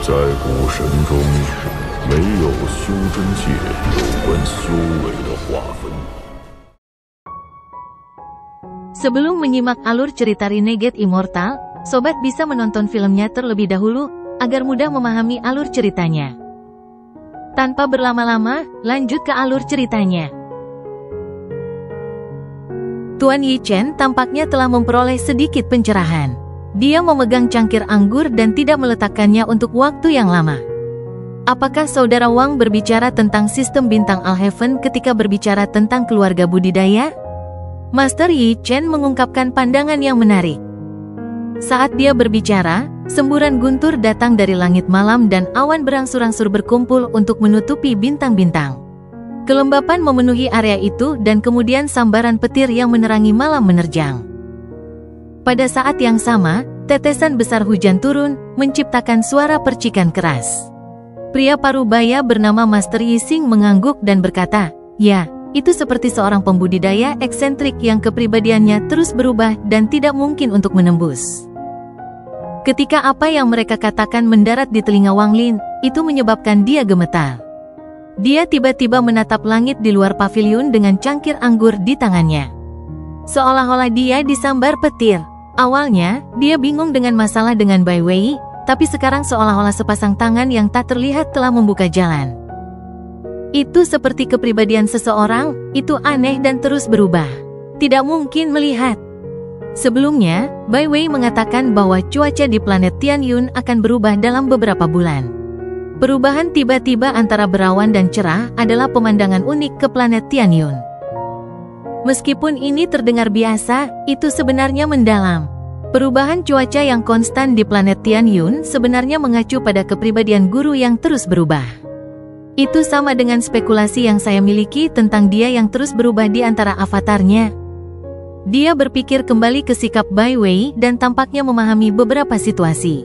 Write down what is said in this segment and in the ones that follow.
在古神中，没有修真界有关修为的划分。Sebelum menyimak alur cerita Renegade Immortal, sobat bisa menonton filmnya terlebih dahulu, agar mudah memahami alur ceritanya. Tanpa berlama-lama, lanjut ke alur ceritanya. Tuan Yi Chen tampaknya telah memperoleh sedikit pencerahan. Dia memegang cangkir anggur dan tidak meletakkannya untuk waktu yang lama. Apakah saudara Wang berbicara tentang sistem bintang Alheaven ketika berbicara tentang keluarga budidaya? Master Yi Chen mengungkapkan pandangan yang menarik. Saat dia berbicara, semburan guntur datang dari langit malam dan awan berangsur-angsur berkumpul untuk menutupi bintang-bintang. Kelembapan memenuhi area itu dan kemudian sambaran petir yang menerangi malam menerjang. Pada saat yang sama, tetesan besar hujan turun, menciptakan suara percikan keras. Pria parubaya bernama Master Yi Xing mengangguk dan berkata, "Ya, itu seperti seorang pembudidaya eksentrik yang kepribadiannya terus berubah dan tidak mungkin untuk menembus." Ketika apa yang mereka katakan mendarat di telinga Wang Lin, itu menyebabkan dia gemetar. Dia tiba-tiba menatap langit di luar paviliun dengan cangkir anggur di tangannya. Seolah-olah dia disambar petir. Awalnya, dia bingung dengan masalah dengan Bai Wei, tapi sekarang seolah-olah sepasang tangan yang tak terlihat telah membuka jalan. Itu seperti kepribadian seseorang, itu aneh dan terus berubah. Tidak mungkin melihat. Sebelumnya, Bai Wei mengatakan bahwa cuaca di planet Tianyun akan berubah dalam beberapa bulan. Perubahan tiba-tiba antara berawan dan cerah adalah pemandangan unik ke planet Tianyun. Meskipun ini terdengar biasa, itu sebenarnya mendalam. Perubahan cuaca yang konstan di planet Tianyun sebenarnya mengacu pada kepribadian guru yang terus berubah. Itu sama dengan spekulasi yang saya miliki tentang dia yang terus berubah di antara avatarnya. Dia berpikir kembali ke sikap Bai Wei dan tampaknya memahami beberapa situasi.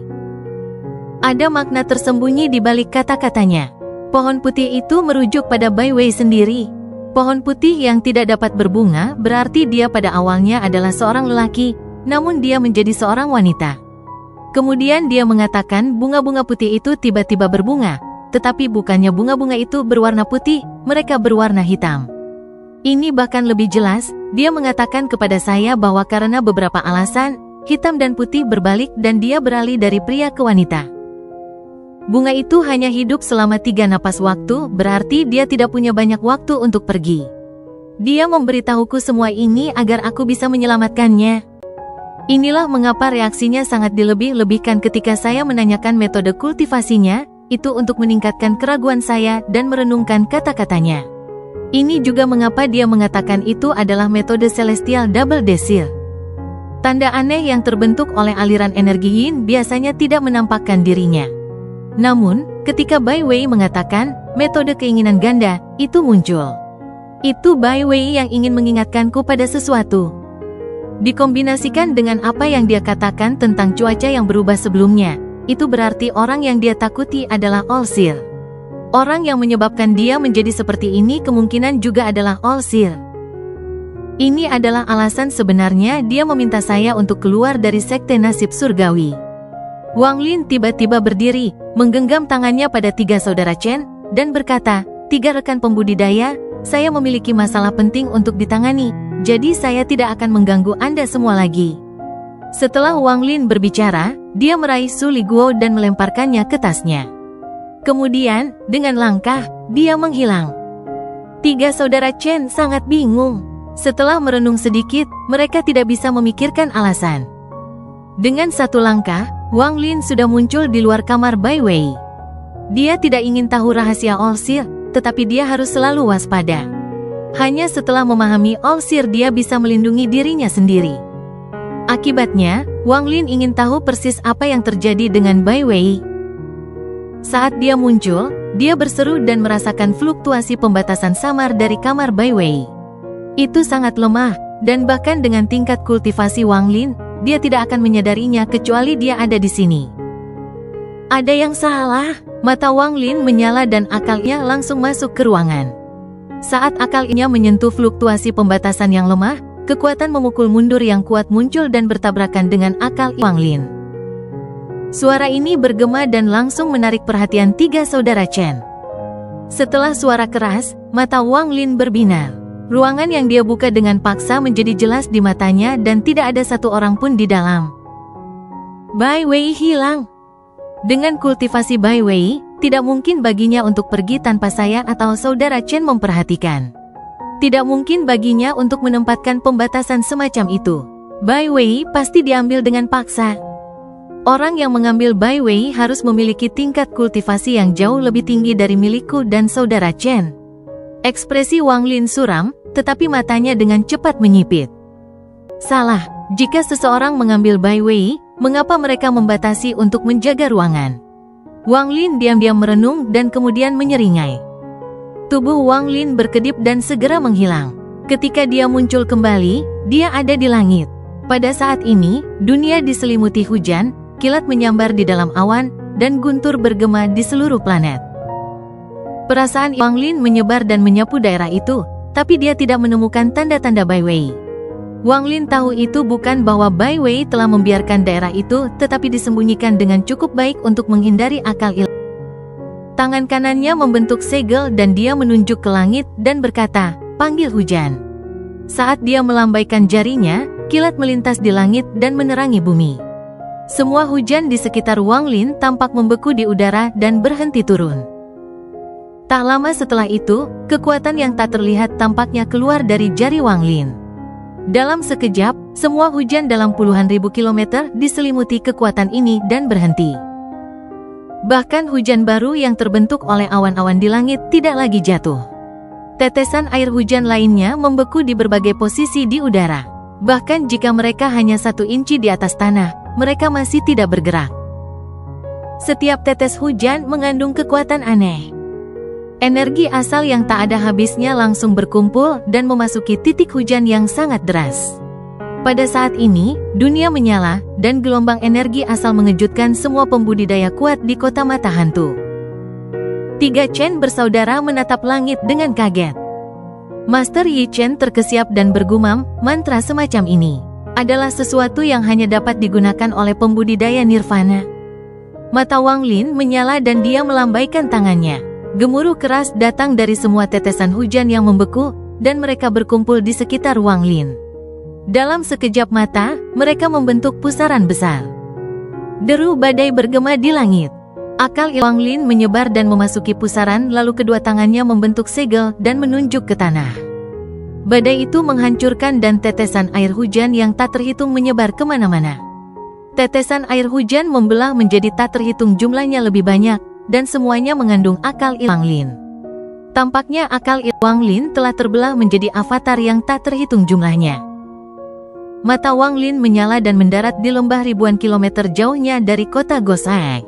Ada makna tersembunyi di balik kata-katanya. Pohon putih itu merujuk pada Bai Wei sendiri. Pohon putih yang tidak dapat berbunga berarti dia pada awalnya adalah seorang lelaki, namun dia menjadi seorang wanita. Kemudian dia mengatakan bunga-bunga putih itu tiba-tiba berbunga. Tetapi bukannya bunga-bunga itu berwarna putih, mereka berwarna hitam. Ini bahkan lebih jelas, dia mengatakan kepada saya bahwa karena beberapa alasan, hitam dan putih berbalik dan dia beralih dari pria ke wanita. Bunga itu hanya hidup selama 3 napas waktu, berarti dia tidak punya banyak waktu untuk pergi. Dia memberitahuku semua ini agar aku bisa menyelamatkannya. Inilah mengapa reaksinya sangat dilebih-lebihkan ketika saya menanyakan metode kultivasinya, itu untuk meningkatkan keraguan saya dan merenungkan kata-katanya. Ini juga mengapa dia mengatakan itu adalah metode Celestial Double Desire. Tanda aneh yang terbentuk oleh aliran energi Yin biasanya tidak menampakkan dirinya. Namun, ketika Bai Wei mengatakan metode keinginan ganda, itu muncul. Itu Bai Wei yang ingin mengingatkanku pada sesuatu. Dikombinasikan dengan apa yang dia katakan tentang cuaca yang berubah sebelumnya, itu berarti orang yang dia takuti adalah All-Seer. Orang yang menyebabkan dia menjadi seperti ini kemungkinan juga adalah All-Seer. Ini adalah alasan sebenarnya dia meminta saya untuk keluar dari sekte nasib surgawi. Wang Lin tiba-tiba berdiri, menggenggam tangannya pada 3 saudara Chen, dan berkata, 3 rekan pembudidaya, saya memiliki masalah penting untuk ditangani, jadi saya tidak akan mengganggu Anda semua lagi. Setelah Wang Lin berbicara, dia meraih Su Li Guo dan melemparkannya ke tasnya. Kemudian, dengan langkah, dia menghilang. 3 saudara Chen sangat bingung. Setelah merenung sedikit, mereka tidak bisa memikirkan alasan. Dengan 1 langkah, Wang Lin sudah muncul di luar kamar Bai Wei. Dia tidak ingin tahu rahasia All-Seer, tetapi dia harus selalu waspada. Hanya setelah memahami All-Seer dia bisa melindungi dirinya sendiri. Akibatnya, Wang Lin ingin tahu persis apa yang terjadi dengan Bai Wei. Saat dia muncul, dia berseru dan merasakan fluktuasi pembatasan samar dari kamar Bai Wei. Itu sangat lemah, dan bahkan dengan tingkat kultivasi Wang Lin, dia tidak akan menyadarinya kecuali dia ada di sini. Ada yang salah, mata Wang Lin menyala dan akalnya langsung masuk ke ruangan. Saat akalnya menyentuh fluktuasi pembatasan yang lemah, kekuatan memukul mundur yang kuat muncul dan bertabrakan dengan akal Wang Lin. Suara ini bergema dan langsung menarik perhatian tiga saudara Chen. Setelah suara keras, mata Wang Lin berbinar. Ruangan yang dia buka dengan paksa menjadi jelas di matanya dan tidak ada satu orang pun di dalam. Bai Wei hilang. Dengan kultivasi Bai Wei, tidak mungkin baginya untuk pergi tanpa saya atau saudara Chen memperhatikan. Tidak mungkin baginya untuk menempatkan pembatasan semacam itu. Bai Wei pasti diambil dengan paksa. Orang yang mengambil Bai Wei harus memiliki tingkat kultivasi yang jauh lebih tinggi dari milikku dan saudara Chen. Ekspresi Wang Lin suram, tetapi matanya dengan cepat menyipit. Salah, jika seseorang mengambil Bai Wei, mengapa mereka membatasi untuk menjaga ruangan? Wang Lin diam-diam merenung dan kemudian menyeringai. Tubuh Wang Lin berkedip dan segera menghilang. Ketika dia muncul kembali, dia ada di langit. Pada saat ini, dunia diselimuti hujan, kilat menyambar di dalam awan, dan guntur bergema di seluruh planet. Perasaan Wang Lin menyebar dan menyapu daerah itu, tapi dia tidak menemukan tanda-tanda Bai Wei. Wang Lin tahu itu bukan bahwa Bai Wei telah membiarkan daerah itu, tetapi disembunyikan dengan cukup baik untuk menghindari akal ilahi. Tangan kanannya membentuk segel dan dia menunjuk ke langit dan berkata, "Panggil hujan." Saat dia melambaikan jarinya, kilat melintas di langit dan menerangi bumi. Semua hujan di sekitar Wang Lin tampak membeku di udara dan berhenti turun. Tak lama setelah itu, kekuatan yang tak terlihat tampaknya keluar dari jari Wang Lin. Dalam sekejap, semua hujan dalam puluhan ribu kilometer diselimuti kekuatan ini dan berhenti. Bahkan hujan baru yang terbentuk oleh awan-awan di langit tidak lagi jatuh. Tetesan air hujan lainnya membeku di berbagai posisi di udara. Bahkan jika mereka hanya 1 inci di atas tanah, mereka masih tidak bergerak. Setiap tetes hujan mengandung kekuatan aneh. Energi asal yang tak ada habisnya langsung berkumpul dan memasuki titik hujan yang sangat deras. Pada saat ini, dunia menyala, dan gelombang energi asal mengejutkan semua pembudidaya kuat di kota mata hantu. 3 Chen bersaudara menatap langit dengan kaget. Master Yi Chen terkesiap dan bergumam, mantra semacam ini adalah sesuatu yang hanya dapat digunakan oleh pembudidaya nirvana. Mata Wang Lin menyala dan dia melambaikan tangannya. Gemuruh keras datang dari semua tetesan hujan yang membeku, dan mereka berkumpul di sekitar Wang Lin. Dalam sekejap mata, mereka membentuk pusaran besar. Deru badai bergema di langit. Akal Wang Lin menyebar dan memasuki pusaran, lalu kedua tangannya membentuk segel dan menunjuk ke tanah. Badai itu menghancurkan dan tetesan air hujan yang tak terhitung menyebar kemana-mana. Tetesan air hujan membelah menjadi tak terhitung jumlahnya lebih banyak, dan semuanya mengandung akal Wang Lin. Tampaknya akal Wang Lin telah terbelah menjadi avatar yang tak terhitung jumlahnya. Mata Wang Lin menyala dan mendarat di lembah ribuan kilometer jauhnya dari kota Gosae.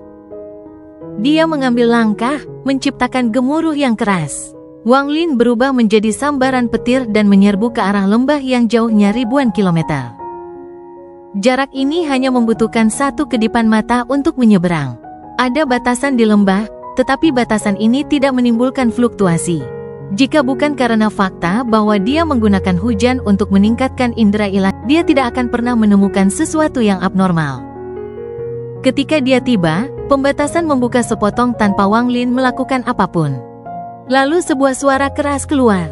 Dia mengambil langkah, menciptakan gemuruh yang keras. Wang Lin berubah menjadi sambaran petir dan menyerbu ke arah lembah yang jauhnya ribuan kilometer. Jarak ini hanya membutuhkan 1 kedipan mata untuk menyeberang. Ada batasan di lembah, tetapi batasan ini tidak menimbulkan fluktuasi. Jika bukan karena fakta bahwa dia menggunakan hujan untuk meningkatkan indera ilahi, dia tidak akan pernah menemukan sesuatu yang abnormal. Ketika dia tiba, pembatasan membuka sepotong tanpa Wang Lin melakukan apapun. Lalu sebuah suara keras keluar.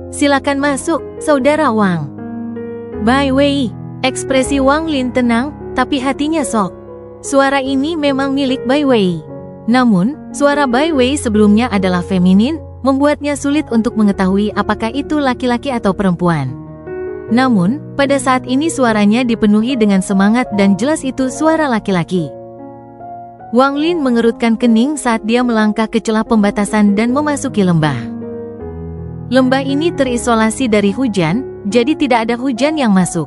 "Silakan masuk, saudara Wang." "Bai Wei." Ekspresi Wang Lin tenang, tapi hatinya sok. Suara ini memang milik Bai Wei. Namun, suara Bai Wei sebelumnya adalah feminin, membuatnya sulit untuk mengetahui apakah itu laki-laki atau perempuan. Namun, pada saat ini suaranya dipenuhi dengan semangat dan jelas itu suara laki-laki. Wang Lin mengerutkan kening saat dia melangkah ke celah pembatasan dan memasuki lembah. Lembah ini terisolasi dari hujan, jadi tidak ada hujan yang masuk.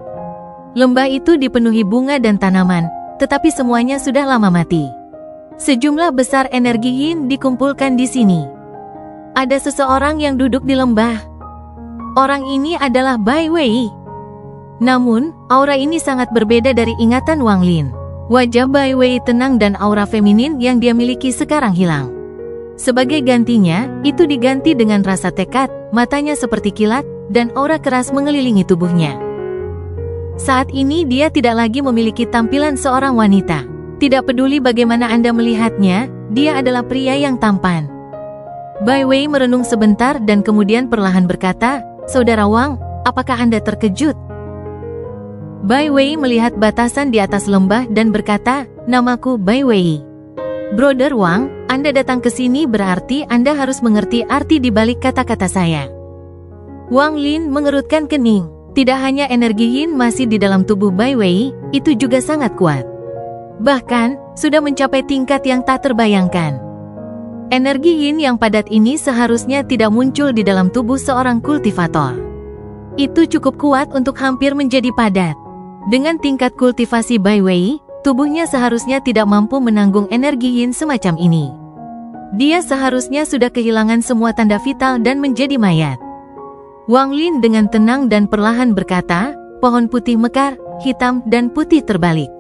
Lembah itu dipenuhi bunga dan tanaman, tetapi semuanya sudah lama mati. Sejumlah besar energi yin dikumpulkan di sini. Ada seseorang yang duduk di lembah. Orang ini adalah Bai Wei. Namun, aura ini sangat berbeda dari ingatan Wang Lin. Wajah Bai Wei tenang dan aura feminin yang dia miliki sekarang hilang. Sebagai gantinya, itu diganti dengan rasa tekad, matanya seperti kilat, dan aura keras mengelilingi tubuhnya. Saat ini dia tidak lagi memiliki tampilan seorang wanita. Tidak peduli bagaimana Anda melihatnya, dia adalah pria yang tampan. Bai Wei merenung sebentar dan kemudian perlahan berkata, "Saudara Wang, apakah Anda terkejut?" Bai Wei melihat batasan di atas lembah dan berkata, "Namaku Bai Wei." "Brother Wang, Anda datang ke sini berarti Anda harus mengerti arti di balik kata-kata saya." Wang Lin mengerutkan kening. Tidak hanya energi yin masih di dalam tubuh Bai Wei, itu juga sangat kuat. Bahkan, sudah mencapai tingkat yang tak terbayangkan. Energi yin yang padat ini seharusnya tidak muncul di dalam tubuh seorang kultivator. Itu cukup kuat untuk hampir menjadi padat. Dengan tingkat kultivasi Bai Wei, tubuhnya seharusnya tidak mampu menanggung energi yin semacam ini. Dia seharusnya sudah kehilangan semua tanda vital dan menjadi mayat. Wang Lin dengan tenang dan perlahan berkata, "Pohon putih mekar, hitam dan putih terbalik."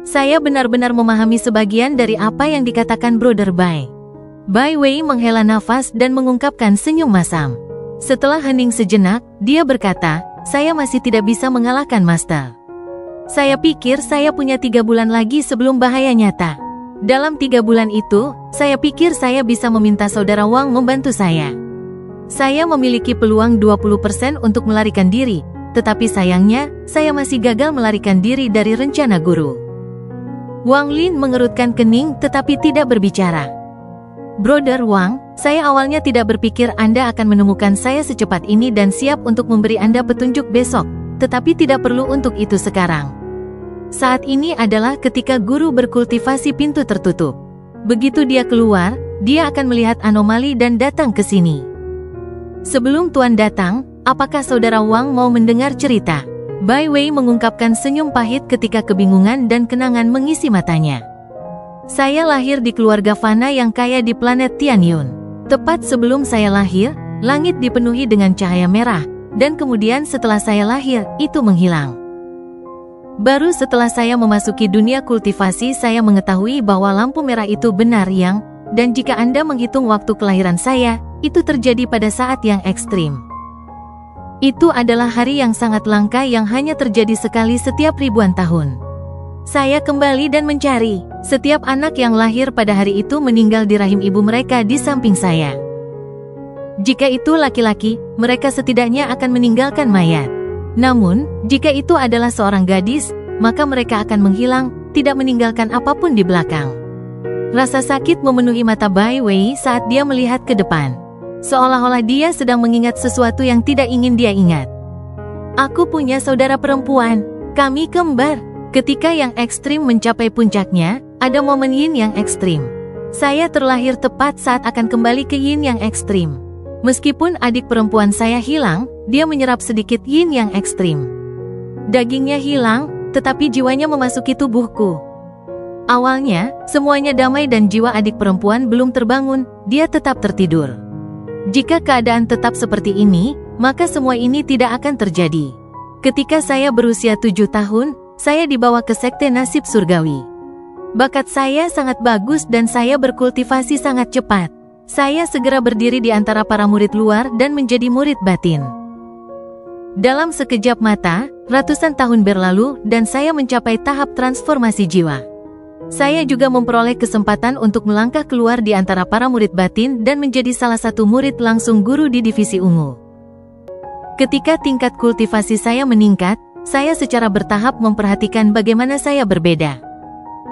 Saya benar-benar memahami sebagian dari apa yang dikatakan Brother Bai. Bai Wei menghela nafas dan mengungkapkan senyum masam. Setelah hening sejenak, dia berkata, "Saya masih tidak bisa mengalahkan Master. Saya pikir saya punya 3 bulan lagi sebelum bahaya nyata. Dalam 3 bulan itu, saya pikir saya bisa meminta saudara Wang membantu saya. Saya memiliki peluang 20% untuk melarikan diri, tetapi sayangnya, saya masih gagal melarikan diri dari rencana guru." Wang Lin mengerutkan kening tetapi tidak berbicara. "Brother Wang, saya awalnya tidak berpikir Anda akan menemukan saya secepat ini dan siap untuk memberi Anda petunjuk besok, tetapi tidak perlu untuk itu sekarang. Saat ini adalah ketika guru berkultivasi pintu tertutup. Begitu dia keluar, dia akan melihat anomali dan datang ke sini. Sebelum Tuan datang, apakah saudara Wang mau mendengar cerita?" Bai Wei mengungkapkan senyum pahit ketika kebingungan dan kenangan mengisi matanya. "Saya lahir di keluarga fana yang kaya di planet Tianyun. Tepat sebelum saya lahir, langit dipenuhi dengan cahaya merah, dan kemudian setelah saya lahir, itu menghilang. Baru setelah saya memasuki dunia kultivasi saya mengetahui bahwa lampu merah itu benar dan jika Anda menghitung waktu kelahiran saya, itu terjadi pada saat yang ekstrim. Itu adalah hari yang sangat langka yang hanya terjadi sekali setiap ribuan tahun. Saya kembali dan mencari. Setiap anak yang lahir pada hari itu meninggal di rahim ibu mereka di samping saya. Jika itu laki-laki, mereka setidaknya akan meninggalkan mayat. Namun, jika itu adalah seorang gadis, maka mereka akan menghilang, tidak meninggalkan apapun di belakang." Rasa sakit memenuhi mata Bai Wei saat dia melihat ke depan. Seolah-olah dia sedang mengingat sesuatu yang tidak ingin dia ingat. "Aku punya saudara perempuan. Kami kembar." Ketika yang ekstrim mencapai puncaknya, ada momen yin yang ekstrim. Saya terlahir tepat saat akan kembali ke yin yang ekstrim. Meskipun adik perempuan saya hilang, dia menyerap sedikit yin yang ekstrim. Dagingnya hilang, tetapi jiwanya memasuki tubuhku. Awalnya, semuanya damai dan jiwa adik perempuan belum terbangun, dia tetap tertidur. Jika keadaan tetap seperti ini, maka semua ini tidak akan terjadi. Ketika saya berusia 7 tahun, saya dibawa ke sekte nasib surgawi. Bakat saya sangat bagus dan saya berkultivasi sangat cepat. Saya segera berdiri di antara para murid luar dan menjadi murid batin. Dalam sekejap mata, ratusan tahun berlalu dan saya mencapai tahap transformasi jiwa. Saya juga memperoleh kesempatan untuk melangkah keluar di antara para murid batin dan menjadi salah satu murid langsung guru di divisi ungu. Ketika tingkat kultivasi saya meningkat, saya secara bertahap memperhatikan bagaimana saya berbeda.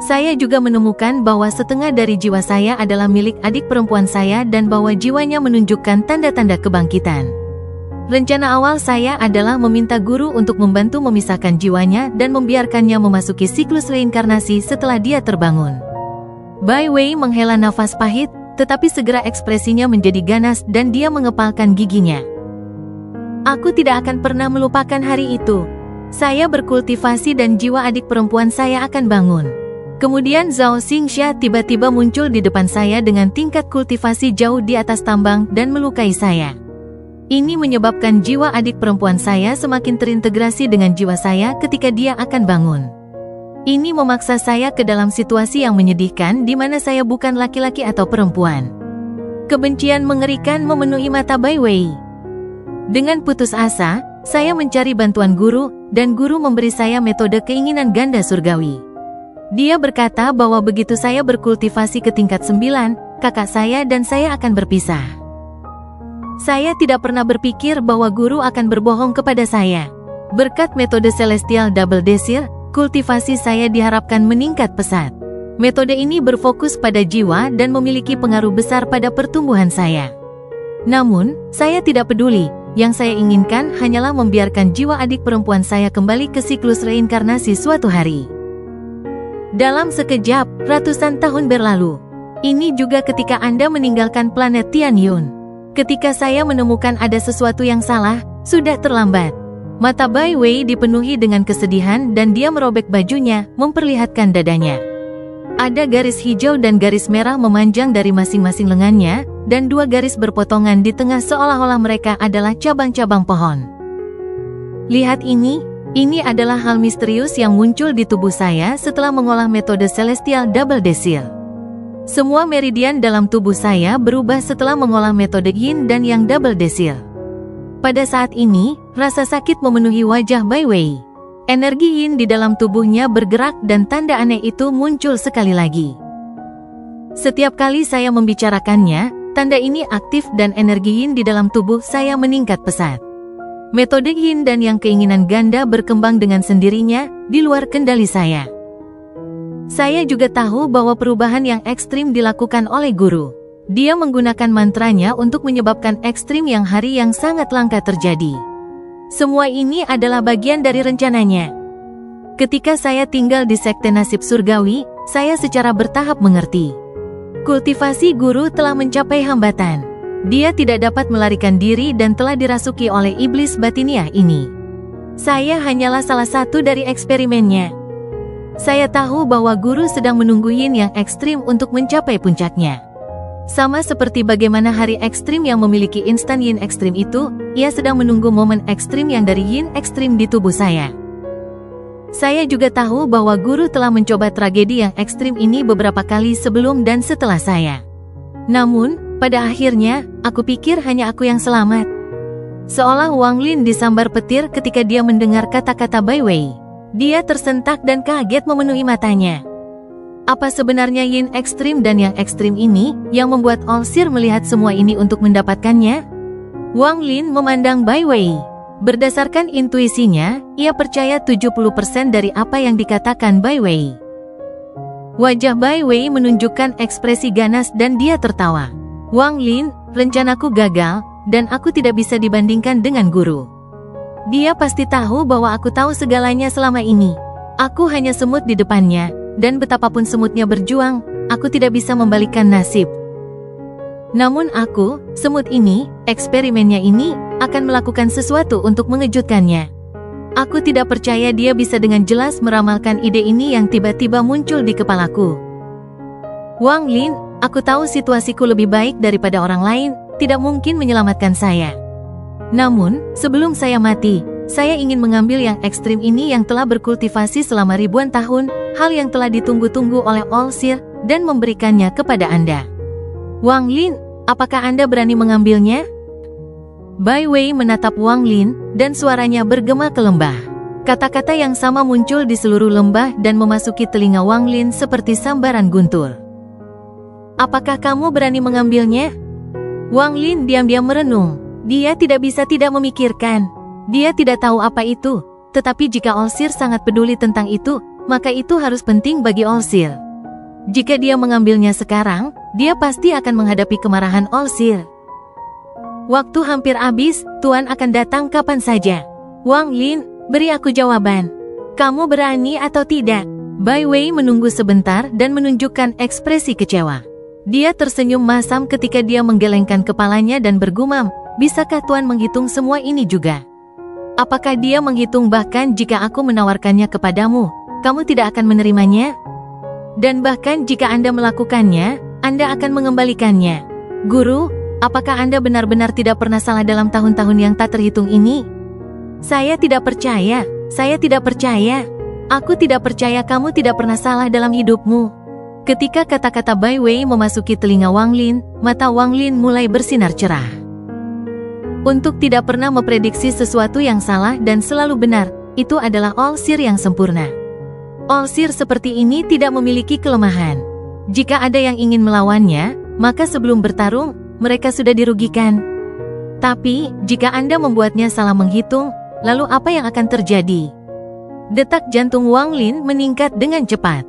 Saya juga menemukan bahwa setengah dari jiwa saya adalah milik adik perempuan saya dan bahwa jiwanya menunjukkan tanda-tanda kebangkitan. Rencana awal saya adalah meminta guru untuk membantu memisahkan jiwanya dan membiarkannya memasuki siklus reinkarnasi setelah dia terbangun. Bai Wei menghela nafas pahit, tetapi segera ekspresinya menjadi ganas dan dia mengepalkan giginya. "Aku tidak akan pernah melupakan hari itu. Saya berkultivasi dan jiwa adik perempuan saya akan bangun." Kemudian Zhao Xingxia tiba-tiba muncul di depan saya dengan tingkat kultivasi jauh di atas tambang dan melukai saya. Ini menyebabkan jiwa adik perempuan saya semakin terintegrasi dengan jiwa saya ketika dia akan bangun. Ini memaksa saya ke dalam situasi yang menyedihkan di mana saya bukan laki-laki atau perempuan. Kebencian mengerikan memenuhi mata Bai Wei. Dengan putus asa, saya mencari bantuan guru, dan guru memberi saya metode keinginan ganda surgawi. Dia berkata bahwa begitu saya berkultivasi ke tingkat 9, kakak saya dan saya akan berpisah. Saya tidak pernah berpikir bahwa guru akan berbohong kepada saya. Berkat metode Celestial Double Desire, kultivasi saya diharapkan meningkat pesat. Metode ini berfokus pada jiwa dan memiliki pengaruh besar pada pertumbuhan saya. Namun, saya tidak peduli. Yang saya inginkan hanyalah membiarkan jiwa adik perempuan saya kembali ke siklus reinkarnasi suatu hari. Dalam sekejap, ratusan tahun berlalu. Ini juga ketika Anda meninggalkan planet Tianyun. Ketika saya menemukan ada sesuatu yang salah, sudah terlambat. Mata Bai Wei dipenuhi dengan kesedihan dan dia merobek bajunya, memperlihatkan dadanya. Ada garis hijau dan garis merah memanjang dari masing-masing lengannya, dan dua garis berpotongan di tengah seolah-olah mereka adalah cabang-cabang pohon. Lihat ini adalah hal misterius yang muncul di tubuh saya setelah mengolah metode Celestial Double Desire. Semua meridian dalam tubuh saya berubah setelah mengolah metode Yin dan Yang Double Desire. Pada saat ini, rasa sakit memenuhi wajah Bai Wei. Energi Yin di dalam tubuhnya bergerak dan tanda aneh itu muncul sekali lagi. Setiap kali saya membicarakannya, tanda ini aktif dan energi Yin di dalam tubuh saya meningkat pesat. Metode Yin dan Yang keinginan ganda berkembang dengan sendirinya, di luar kendali saya. Saya juga tahu bahwa perubahan yang ekstrim dilakukan oleh guru. Dia menggunakan mantranya untuk menyebabkan ekstrim yang hari yang sangat langka terjadi. Semua ini adalah bagian dari rencananya. Ketika saya tinggal di sekte nasib surgawi, saya secara bertahap mengerti. Kultivasi guru telah mencapai hambatan. Dia tidak dapat melarikan diri dan telah dirasuki oleh iblis batiniah ini. Saya hanyalah salah satu dari eksperimennya. Saya tahu bahwa guru sedang menunggu Yin yang ekstrim untuk mencapai puncaknya. Sama seperti bagaimana hari ekstrim yang memiliki instan Yin ekstrim itu, ia sedang menunggu momen ekstrim yang dari Yin ekstrim di tubuh saya. Saya juga tahu bahwa guru telah mencoba tragedi yang ekstrim ini beberapa kali sebelum dan setelah saya. Namun, pada akhirnya, aku pikir hanya aku yang selamat. Seolah Wang Lin disambar petir ketika dia mendengar kata-kata Bai Wei. Dia tersentak dan kaget memenuhi matanya. Apa sebenarnya Yin ekstrim dan Yang ekstrim ini yang membuat All Seer melihat semua ini untuk mendapatkannya? Wang Lin memandang Bai Wei. Berdasarkan intuisinya, ia percaya 70% dari apa yang dikatakan Bai Wei. Wajah Bai Wei menunjukkan ekspresi ganas dan dia tertawa. Wang Lin, rencanaku gagal, dan aku tidak bisa dibandingkan dengan guru. Dia pasti tahu bahwa aku tahu segalanya selama ini. Aku hanya semut di depannya, dan betapapun semutnya berjuang, aku tidak bisa membalikkan nasib. Namun aku, semut ini, eksperimennya ini, akan melakukan sesuatu untuk mengejutkannya. Aku tidak percaya dia bisa dengan jelas meramalkan ide ini yang tiba-tiba muncul di kepalaku. Wang Lin, aku tahu situasiku lebih baik daripada orang lain, tidak mungkin menyelamatkan saya. Namun, sebelum saya mati, saya ingin mengambil yang ekstrim ini yang telah berkultivasi selama ribuan tahun, hal yang telah ditunggu-tunggu oleh All Seer, dan memberikannya kepada Anda. Wang Lin, apakah Anda berani mengambilnya? Bai Wei menatap Wang Lin, dan suaranya bergema ke lembah. Kata-kata yang sama muncul di seluruh lembah dan memasuki telinga Wang Lin seperti sambaran guntur. Apakah kamu berani mengambilnya? Wang Lin diam-diam merenung. Dia tidak bisa tidak memikirkan. Dia tidak tahu apa itu. Tetapi jika All Seer sangat peduli tentang itu, maka itu harus penting bagi All Seer. Jika dia mengambilnya sekarang, dia pasti akan menghadapi kemarahan All Seer. Waktu hampir habis, Tuan akan datang kapan saja. Wang Lin, beri aku jawaban. Kamu berani atau tidak? Bai Wei menunggu sebentar dan menunjukkan ekspresi kecewa. Dia tersenyum masam ketika dia menggelengkan kepalanya dan bergumam, bisakah Tuan menghitung semua ini juga? Apakah dia menghitung bahkan jika aku menawarkannya kepadamu, kamu tidak akan menerimanya? Dan bahkan jika Anda melakukannya, Anda akan mengembalikannya. Guru, apakah Anda benar-benar tidak pernah salah dalam tahun-tahun yang tak terhitung ini? Saya tidak percaya, saya tidak percaya. Aku tidak percaya kamu tidak pernah salah dalam hidupmu. Ketika kata-kata Bai Wei memasuki telinga Wang Lin, mata Wang Lin mulai bersinar cerah. Untuk tidak pernah memprediksi sesuatu yang salah dan selalu benar, itu adalah All Seer yang sempurna. Olsir seperti ini tidak memiliki kelemahan. Jika ada yang ingin melawannya, maka sebelum bertarung, mereka sudah dirugikan. Tapi, jika Anda membuatnya salah menghitung, lalu apa yang akan terjadi? Detak jantung Wang Lin meningkat dengan cepat.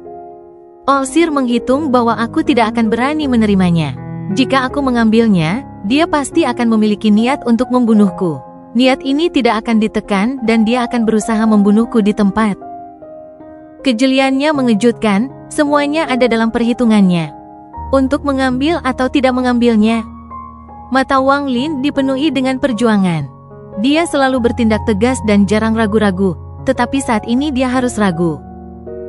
Olsir menghitung bahwa aku tidak akan berani menerimanya. Jika aku mengambilnya, dia pasti akan memiliki niat untuk membunuhku. Niat ini tidak akan ditekan dan dia akan berusaha membunuhku di tempat. Kejeliannya mengejutkan, semuanya ada dalam perhitungannya. Untuk mengambil atau tidak mengambilnya. Mata Wang Lin dipenuhi dengan perjuangan. Dia selalu bertindak tegas dan jarang ragu-ragu, tetapi saat ini dia harus ragu.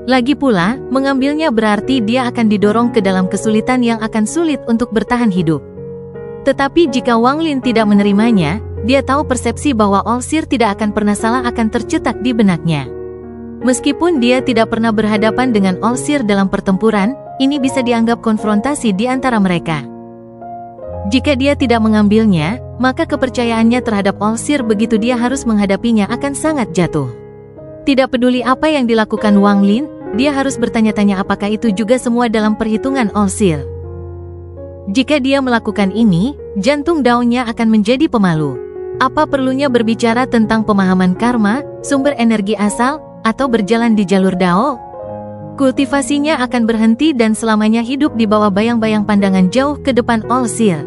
Lagi pula, mengambilnya berarti dia akan didorong ke dalam kesulitan yang akan sulit untuk bertahan hidup. Tetapi jika Wang Lin tidak menerimanya, dia tahu persepsi bahwa Olsir tidak akan pernah salah akan tercetak di benaknya. Meskipun dia tidak pernah berhadapan dengan Olsir dalam pertempuran, ini bisa dianggap konfrontasi di antara mereka. Jika dia tidak mengambilnya, maka kepercayaannya terhadap Olsir begitu dia harus menghadapinya akan sangat jatuh. Tidak peduli apa yang dilakukan Wang Lin, dia harus bertanya-tanya apakah itu juga semua dalam perhitungan Olsir. Jika dia melakukan ini, jantung daunnya akan menjadi pemalu. Apa perlunya berbicara tentang pemahaman karma, sumber energi asal, atau berjalan di jalur Dao? Kultivasinya akan berhenti dan selamanya hidup di bawah bayang-bayang pandangan jauh ke depan Olsir.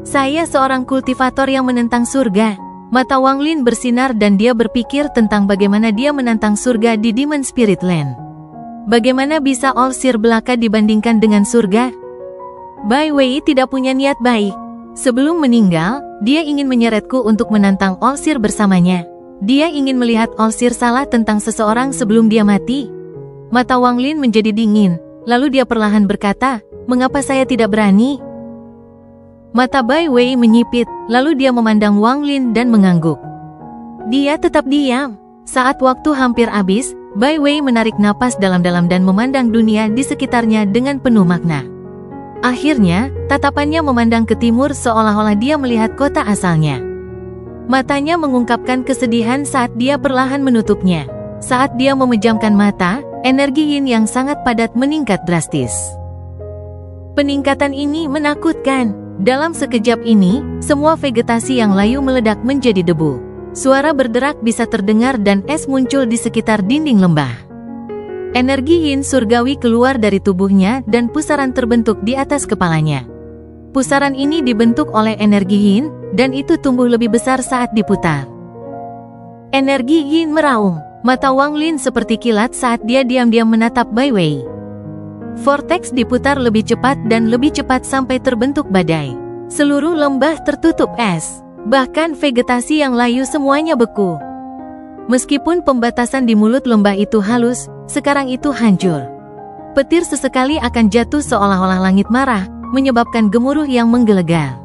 Saya seorang kultivator yang menentang surga. Mata Wang Lin bersinar dan dia berpikir tentang bagaimana dia menantang surga di Demon Spirit Land. Bagaimana bisa Olsir belaka dibandingkan dengan surga? Bai Wei tidak punya niat baik. Sebelum meninggal, dia ingin menyeretku untuk menantang Olsir bersamanya. Dia ingin melihat Olsir salah tentang seseorang sebelum dia mati. Mata Wang Lin menjadi dingin, lalu dia perlahan berkata, "Mengapa saya tidak berani?" Mata Bai Wei menyipit, lalu dia memandang Wang Lin dan mengangguk. Dia tetap diam. Saat waktu hampir habis, Bai Wei menarik napas dalam-dalam dan memandang dunia di sekitarnya dengan penuh makna. Akhirnya, tatapannya memandang ke timur seolah-olah dia melihat kota asalnya. Matanya mengungkapkan kesedihan saat dia perlahan menutupnya. Saat dia memejamkan mata, energi yin yang sangat padat meningkat drastis. Peningkatan ini menakutkan. Dalam sekejap ini, semua vegetasi yang layu meledak menjadi debu. Suara berderak bisa terdengar dan es muncul di sekitar dinding lembah. Energi yin surgawi keluar dari tubuhnya dan pusaran terbentuk di atas kepalanya. Pusaran ini dibentuk oleh energi yin, dan itu tumbuh lebih besar saat diputar. Energi yin meraung. Mata Wang Lin seperti kilat saat dia diam-diam menatap Bai Wei. Vortex diputar lebih cepat dan lebih cepat sampai terbentuk badai. Seluruh lembah tertutup es. Bahkan vegetasi yang layu semuanya beku. Meskipun pembatasan di mulut lembah itu halus, sekarang itu hancur. Petir sesekali akan jatuh seolah-olah langit marah, menyebabkan gemuruh yang menggelegar.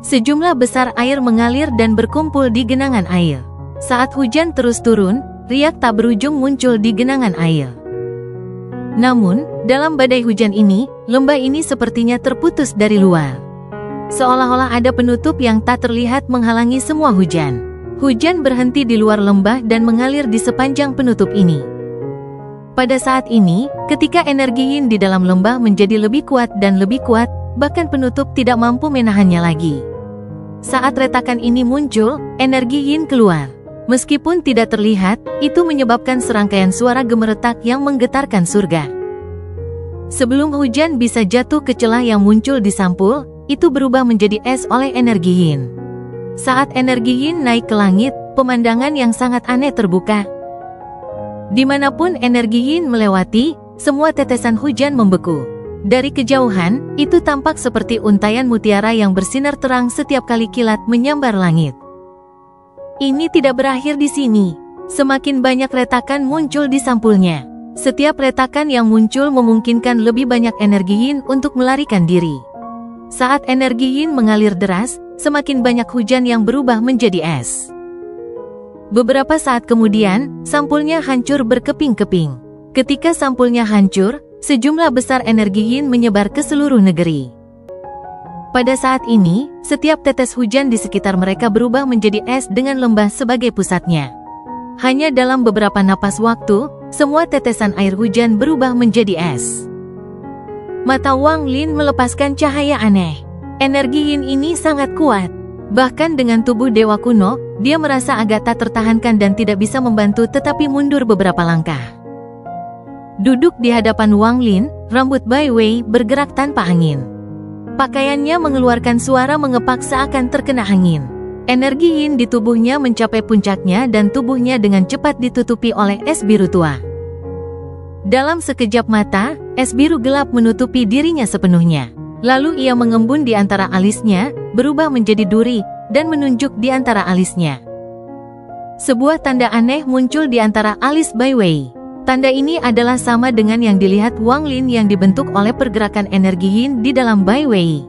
Sejumlah besar air mengalir dan berkumpul di genangan air. Saat hujan terus turun, riak tak berujung muncul di genangan air. Namun, dalam badai hujan ini, lembah ini sepertinya terputus dari luar. Seolah-olah ada penutup yang tak terlihat menghalangi semua hujan. Hujan berhenti di luar lembah dan mengalir di sepanjang penutup ini. Pada saat ini, ketika energi yin di dalam lembah menjadi lebih kuat dan lebih kuat, bahkan penutup tidak mampu menahannya lagi. Saat retakan ini muncul, energi yin keluar. Meskipun tidak terlihat, itu menyebabkan serangkaian suara gemeretak yang menggetarkan surga. Sebelum hujan bisa jatuh ke celah yang muncul di sampul, itu berubah menjadi es oleh energi yin. Saat energi yin naik ke langit, pemandangan yang sangat aneh terbuka. Dimanapun energi yin melewati, semua tetesan hujan membeku. Dari kejauhan, itu tampak seperti untaian mutiara yang bersinar terang setiap kali kilat menyambar langit. Ini tidak berakhir di sini. Semakin banyak retakan muncul di sampulnya. Setiap retakan yang muncul memungkinkan lebih banyak energi yin untuk melarikan diri. Saat energi yin mengalir deras, semakin banyak hujan yang berubah menjadi es. Beberapa saat kemudian, sampulnya hancur berkeping-keping. Ketika sampulnya hancur, sejumlah besar energi yin menyebar ke seluruh negeri. Pada saat ini, setiap tetes hujan di sekitar mereka berubah menjadi es dengan lembah sebagai pusatnya. Hanya dalam beberapa napas waktu, semua tetesan air hujan berubah menjadi es. Mata Wang Lin melepaskan cahaya aneh. Energi yin ini sangat kuat. Bahkan dengan tubuh dewa kuno, dia merasa agak tak tertahankan dan tidak bisa membantu tetapi mundur beberapa langkah. Duduk di hadapan Wang Lin, rambut Bai Wei bergerak tanpa angin. Pakaiannya mengeluarkan suara mengepak seakan terkena angin. Energi yin di tubuhnya mencapai puncaknya dan tubuhnya dengan cepat ditutupi oleh es biru tua. Dalam sekejap mata, es biru gelap menutupi dirinya sepenuhnya. Lalu ia mengembun di antara alisnya, berubah menjadi duri, dan menunjuk di antara alisnya. Sebuah tanda aneh muncul di antara alis Bai Wei. Tanda ini adalah sama dengan yang dilihat Wang Lin yang dibentuk oleh pergerakan energi yin di dalam Bai Wei.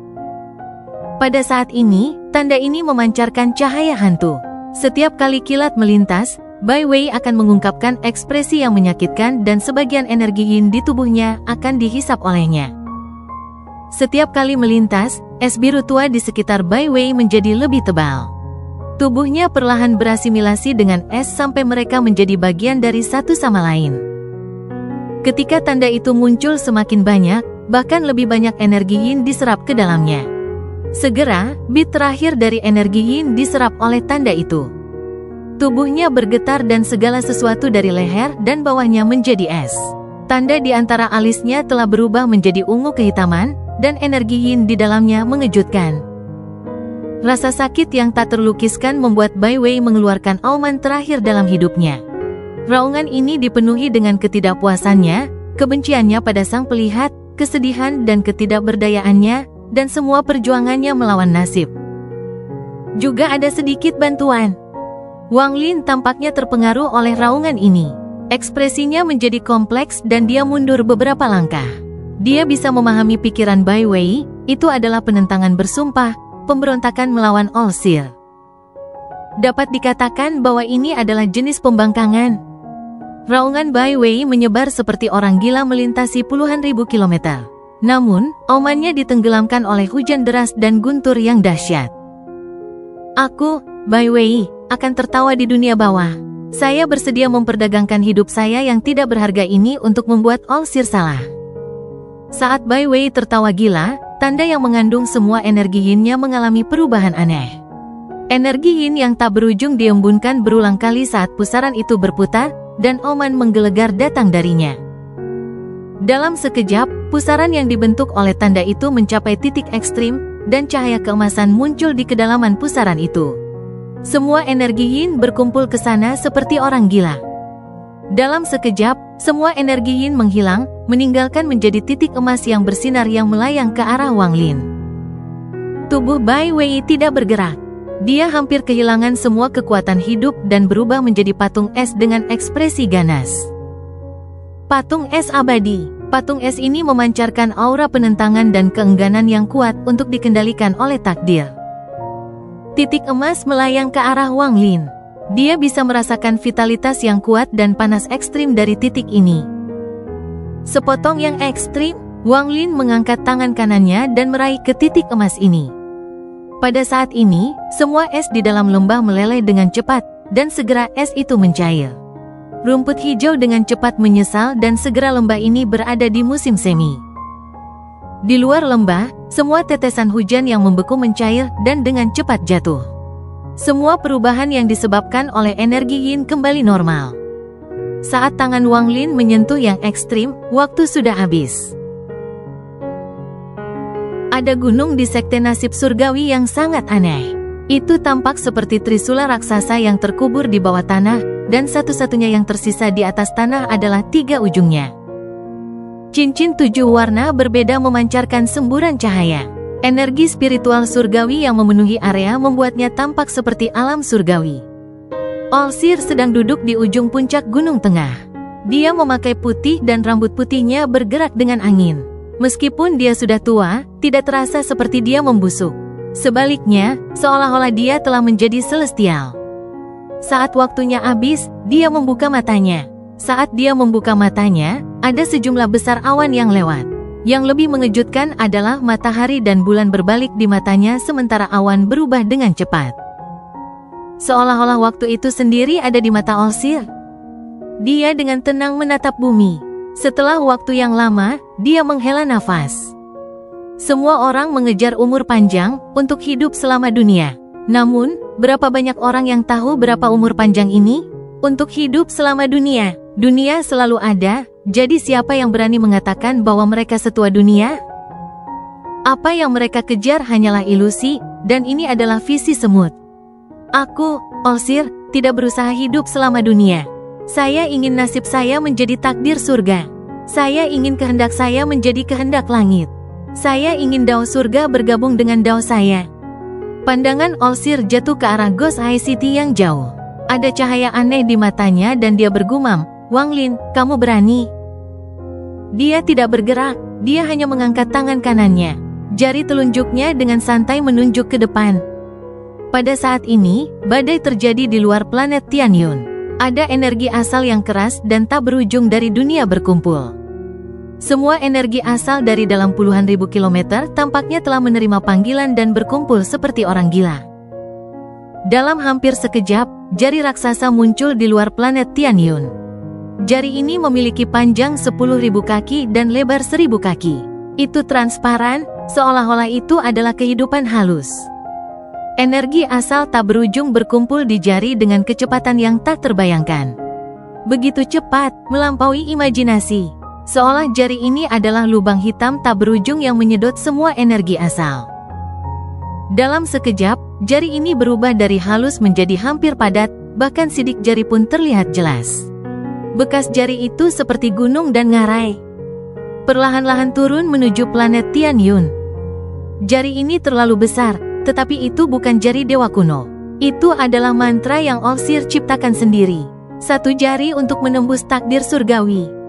Pada saat ini, tanda ini memancarkan cahaya hantu. Setiap kali kilat melintas, Bai Wei akan mengungkapkan ekspresi yang menyakitkan dan sebagian energi yin di tubuhnya akan dihisap olehnya. Setiap kali melintas, es biru tua di sekitar Bai Wei menjadi lebih tebal. Tubuhnya perlahan berasimilasi dengan es sampai mereka menjadi bagian dari satu sama lain. Ketika tanda itu muncul semakin banyak, bahkan lebih banyak energi yin diserap ke dalamnya. Segera, bit terakhir dari energi yin diserap oleh tanda itu. Tubuhnya bergetar dan segala sesuatu dari leher dan bawahnya menjadi es. Tanda di antara alisnya telah berubah menjadi ungu kehitaman, dan energi yin di dalamnya mengejutkan. Rasa sakit yang tak terlukiskan membuat Bai Wei mengeluarkan auman terakhir dalam hidupnya. Raungan ini dipenuhi dengan ketidakpuasannya, kebenciannya pada sang pelihat, kesedihan dan ketidakberdayaannya, dan semua perjuangannya melawan nasib. Juga ada sedikit bantuan. Wang Lin tampaknya terpengaruh oleh raungan ini. Ekspresinya menjadi kompleks dan dia mundur beberapa langkah. Dia bisa memahami pikiran Bai Wei, itu adalah penentangan bersumpah, pemberontakan melawan All-Seer. Dapat dikatakan bahwa ini adalah jenis pembangkangan. Raungan Bai Wei menyebar seperti orang gila melintasi puluhan ribu kilometer. Namun, aumannya ditenggelamkan oleh hujan deras dan guntur yang dahsyat. Aku, Bai Wei, akan tertawa di dunia bawah. Saya bersedia memperdagangkan hidup saya yang tidak berharga ini untuk membuat All-Seer salah. Saat Bai Wei tertawa gila, tanda yang mengandung semua energi yin-nya mengalami perubahan aneh. Energi yin yang tak berujung diembunkan berulang kali saat pusaran itu berputar, dan auman menggelegar datang darinya. Dalam sekejap, pusaran yang dibentuk oleh tanda itu mencapai titik ekstrim, dan cahaya keemasan muncul di kedalaman pusaran itu. Semua energi yin berkumpul ke sana seperti orang gila. Dalam sekejap, semua energi yin menghilang, meninggalkan menjadi titik emas yang bersinar yang melayang ke arah Wang Lin. Tubuh Bai Wei tidak bergerak. Dia hampir kehilangan semua kekuatan hidup dan berubah menjadi patung es dengan ekspresi ganas. Patung es abadi. Patung es ini memancarkan aura penentangan dan keengganan yang kuat untuk dikendalikan oleh takdir. Titik emas melayang ke arah Wang Lin. Dia bisa merasakan vitalitas yang kuat dan panas ekstrim dari titik ini. Sepotong yang ekstrim, Wang Lin mengangkat tangan kanannya dan meraih ke titik emas ini. Pada saat ini, semua es di dalam lembah meleleh dengan cepat, dan segera es itu mencair. Rumput hijau dengan cepat menyesal dan segera lembah ini berada di musim semi. Di luar lembah, semua tetesan hujan yang membeku mencair dan dengan cepat jatuh. Semua perubahan yang disebabkan oleh energi yin kembali normal. Saat tangan Wang Lin menyentuh yang ekstrim, waktu sudah habis. Ada gunung di sekte nasib surgawi yang sangat aneh. Itu tampak seperti trisula raksasa yang terkubur di bawah tanah, dan satu-satunya yang tersisa di atas tanah adalah 3 ujungnya. Cincin 7 warna berbeda memancarkan semburan cahaya. Energi spiritual surgawi yang memenuhi area membuatnya tampak seperti alam surgawi. All-Seer sedang duduk di ujung puncak gunung tengah. Dia memakai putih dan rambut putihnya bergerak dengan angin. Meskipun dia sudah tua, tidak terasa seperti dia membusuk. Sebaliknya, seolah-olah dia telah menjadi celestial. Saat waktunya habis, dia membuka matanya. Saat dia membuka matanya, ada sejumlah besar awan yang lewat. Yang lebih mengejutkan adalah matahari dan bulan berbalik di matanya sementara awan berubah dengan cepat. Seolah-olah waktu itu sendiri ada di mata All-Seer. Dia dengan tenang menatap bumi. Setelah waktu yang lama, dia menghela nafas. Semua orang mengejar umur panjang untuk hidup selama dunia. Namun, berapa banyak orang yang tahu berapa umur panjang ini? Untuk hidup selama dunia. Dunia selalu ada, jadi siapa yang berani mengatakan bahwa mereka setua dunia? Apa yang mereka kejar hanyalah ilusi, dan ini adalah visi semut. Aku, Olsir, tidak berusaha hidup selama dunia. Saya ingin nasib saya menjadi takdir surga. Saya ingin kehendak saya menjadi kehendak langit. Saya ingin dao surga bergabung dengan dao saya. Pandangan Olsir jatuh ke arah Ghost High City yang jauh. Ada cahaya aneh di matanya dan dia bergumam, "Wang Lin, kamu berani?" Dia tidak bergerak, dia hanya mengangkat tangan kanannya. Jari telunjuknya dengan santai menunjuk ke depan. Pada saat ini, badai terjadi di luar planet Tianyun. Ada energi asal yang keras dan tak berujung dari dunia berkumpul. Semua energi asal dari dalam puluhan ribu kilometer tampaknya telah menerima panggilan dan berkumpul seperti orang gila. Dalam hampir sekejap, jari raksasa muncul di luar planet Tianyun. Jari ini memiliki panjang 10.000 kaki dan lebar 1.000 kaki. Itu transparan, seolah-olah itu adalah kehidupan halus. Energi asal tak berujung berkumpul di jari dengan kecepatan yang tak terbayangkan. Begitu cepat, melampaui imajinasi. Seolah jari ini adalah lubang hitam tak berujung yang menyedot semua energi asal. Dalam sekejap, jari ini berubah dari halus menjadi hampir padat, bahkan sidik jari pun terlihat jelas. Bekas jari itu seperti gunung dan ngarai. Perlahan-lahan turun menuju planet Tianyun. Jari ini terlalu besar, tetapi itu bukan jari dewa kuno. Itu adalah mantra yang Olsir ciptakan sendiri. Satu jari untuk menembus takdir surgawi.